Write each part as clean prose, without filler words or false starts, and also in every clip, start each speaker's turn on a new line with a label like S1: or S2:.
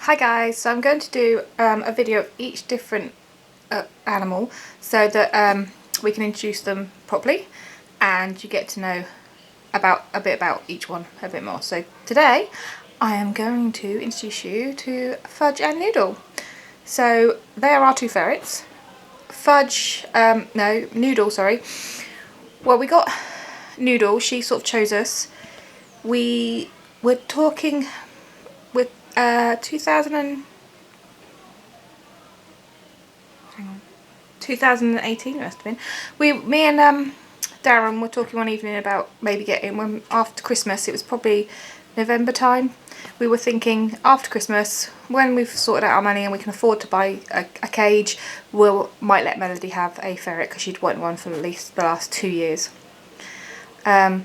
S1: Hi guys, so I'm going to do a video of each different animal so that we can introduce them properly and you get to know a bit about each one a bit more. So today I am going to introduce you to Fudge and Noodle. So they are our two ferrets. Noodle, sorry. Well, we got Noodle, she sort of chose us. We were talking with 2018 it must have been. Me and Darren were talking one evening about maybe getting one after Christmas. It was probably November time. We were thinking after Christmas, when we've sorted out our money and we can afford to buy a cage, might let Melody have a ferret because she'd wanted one for at least the last 2 years. The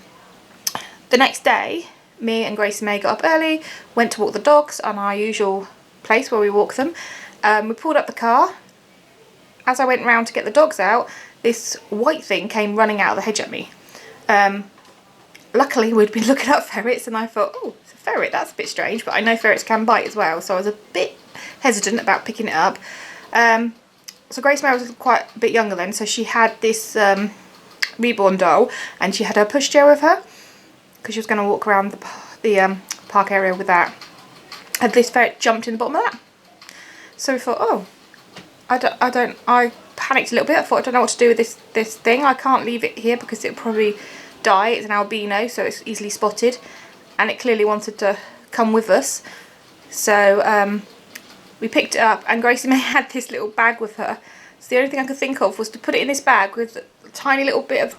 S1: next day, me and Grace and May got up early, went to walk the dogs on our usual place where we walk them. We pulled up the car. As I went round to get the dogs out, this white thing came running out of the hedge at me. Luckily we'd been looking up ferrets and I thought, oh, it's a ferret, that's a bit strange, but I know ferrets can bite as well, so I was a bit hesitant about picking it up. So Grace May was quite a bit younger then, so she had this reborn doll and she had her pushchair with her because she was going to walk around the park area with that. And this ferret jumped in the bottom of that. So we thought, oh, I panicked a little bit. I thought, I don't know what to do with this thing. I can't leave it here because it'll probably die. It's an albino, so it's easily spotted. And it clearly wanted to come with us. So we picked it up and Gracie May had this little bag with her. So the only thing I could think of was to put it in this bag with a tiny little bit of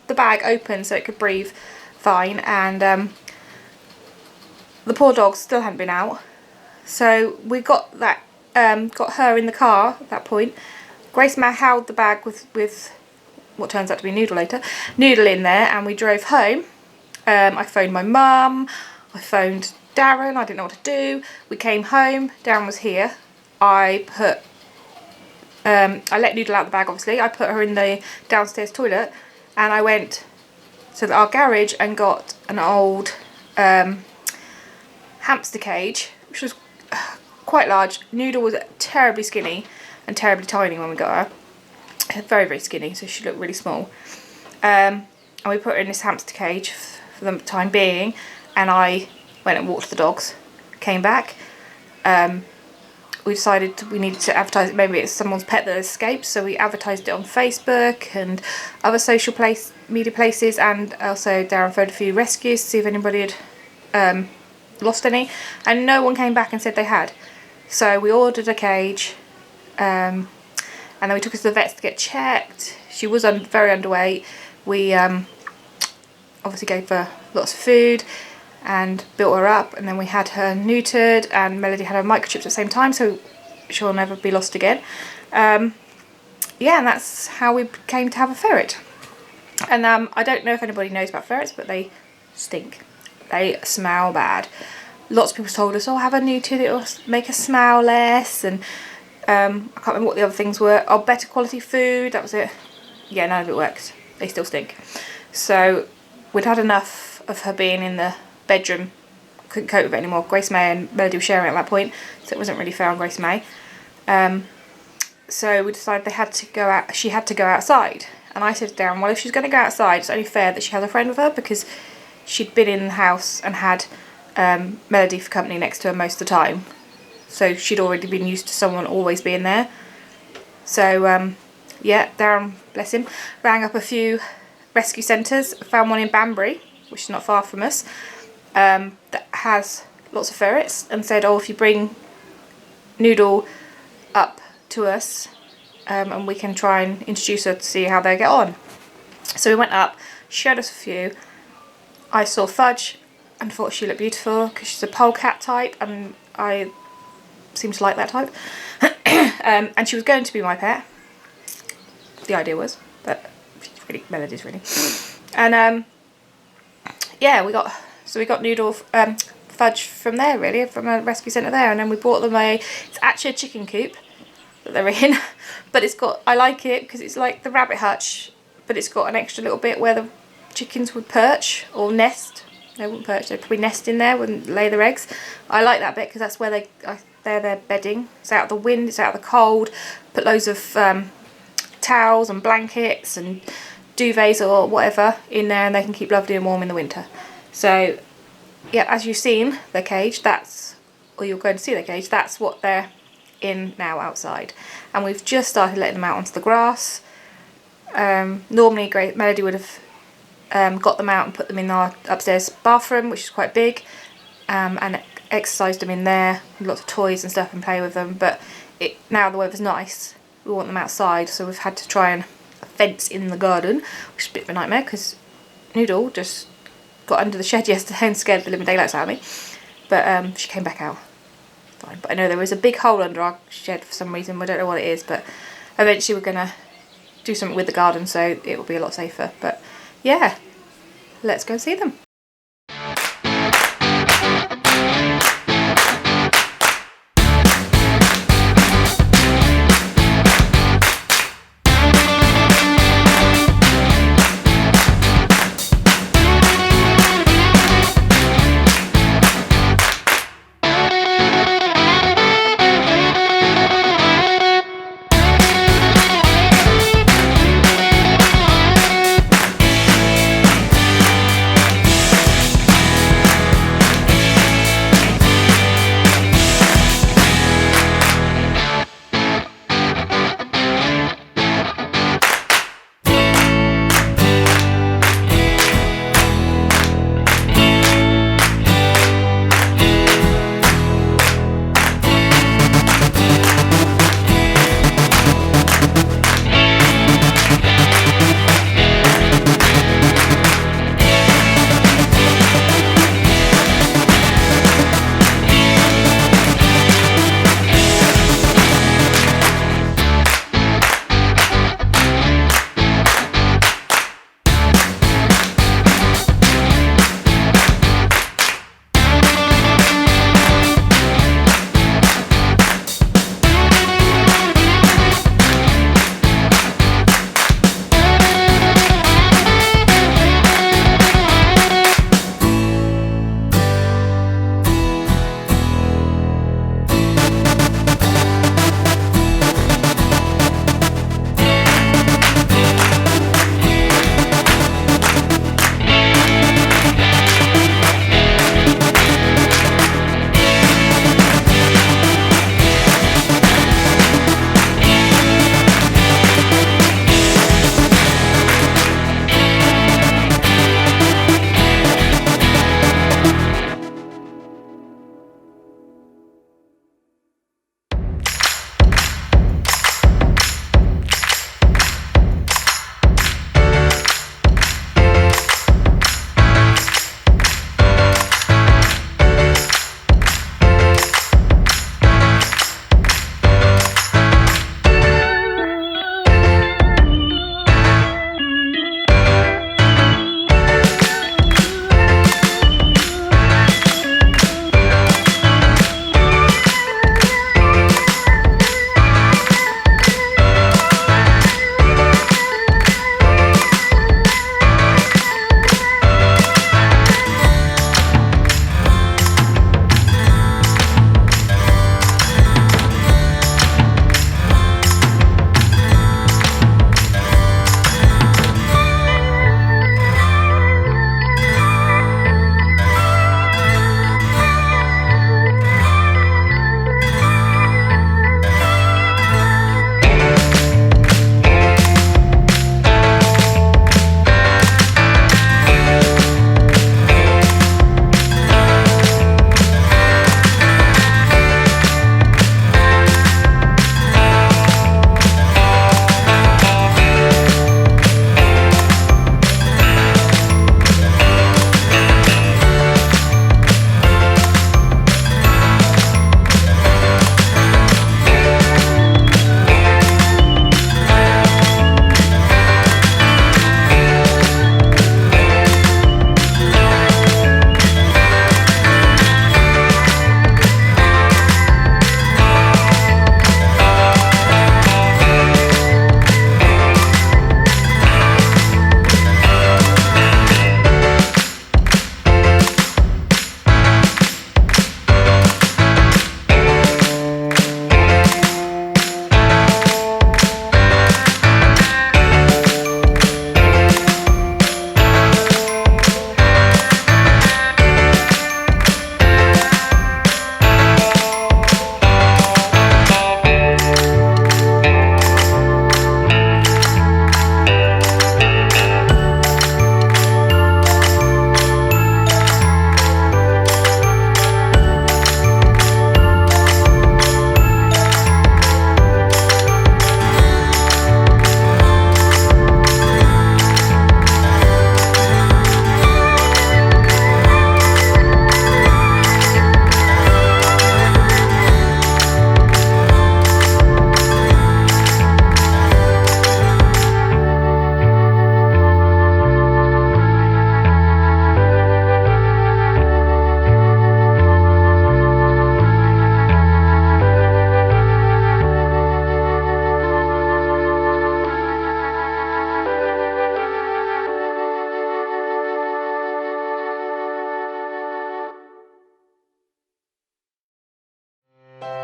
S1: the bag open so it could breathe fine. And the poor dog still hadn't been out. So we got that. Got her in the car at that point. Grace May held the bag with what turns out to be Noodle later. Noodle in there, and we drove home. I phoned my mum. I phoned Darren. I didn't know what to do. We came home. Darren was here. I let Noodle out of the bag, obviously. I put her in the downstairs toilet, and I went to our garage and got an old hamster cage, which was quite large. Noodle was terribly skinny and terribly tiny when we got her. Very, very skinny, so she looked really small. And we put her in this hamster cage for the time being, and I went and walked the dogs, came back. We decided we needed to advertise it. Maybe it's someone's pet that escaped, so we advertised it on Facebook and other social media places, and also Darren phoned a few rescues to see if anybody had lost any, and no one came back and said they had. So we ordered a cage, and then we took her to the vets to get checked. She was very underweight. We obviously gave her lots of food and built her up, and then we had her neutered, and Melody had her microchipped at the same time, so she'll never be lost again. Yeah, and that's how we came to have a ferret. And I don't know if anybody knows about ferrets, but they stink. They smell bad. Lots of people told us, oh, have a neutered, it'll make us smell less, and I can't remember what the other things were. Oh, better quality food, that was it. Yeah, none of it worked. They still stink. So we'd had enough of her being in the bedroom. Couldn't cope with it anymore. Grace May and Melody were sharing at that point, so it wasn't really fair on Grace May. So we decided they had to go out. She had to go outside, and I said to Darren, well, if she's going to go outside, it's only fair that she has a friend with her, because she'd been in the house and had Melody for company next to her most of the time, so she'd already been used to someone always being there. So yeah, Darren, bless him, rang up a few rescue centres, found one in Banbury, which is not far from us, that has lots of ferrets, and said, oh, if you bring Noodle up to us, and we can try and introduce her to see how they get on. So we went up, showed us a few. I saw Fudge and thought she looked beautiful because she's a polecat type, and I seem to like that type. And she was going to be my pet. The idea was, but she's really, Melody's really. And yeah, we got Noodle, Fudge from there, really, from a rescue centre there, and then we bought them it's actually a chicken coop that they're in, but I like it because it's like the rabbit hutch, but it's got an extra little bit where the chickens would perch or nest. They wouldn't perch, they'd probably nest in there, wouldn't lay their eggs. I like that bit because that's where They're their bedding. It's out of the wind, it's out of the cold. Put loads of towels and blankets and duvets or whatever in there, and they can keep lovely and warm in the winter. So yeah, as you've seen their cage, or you're going to see their cage, that's what they're in now outside. And we've just started letting them out onto the grass. Normally Melody would have got them out and put them in our upstairs bathroom, which is quite big, and exercised them in there, lots of toys and stuff, and play with them. But now the weather's nice, we want them outside, so we've had to try and fence in the garden, which is a bit of a nightmare because Noodle just got under the shed yesterday and scared the living daylights out of me. But she came back out fine. But I know there is a big hole under our shed for some reason. I don't know what it is, but eventually we're gonna do something with the garden, so it will be a lot safer. But yeah, let's go and see them.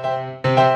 S1: bye.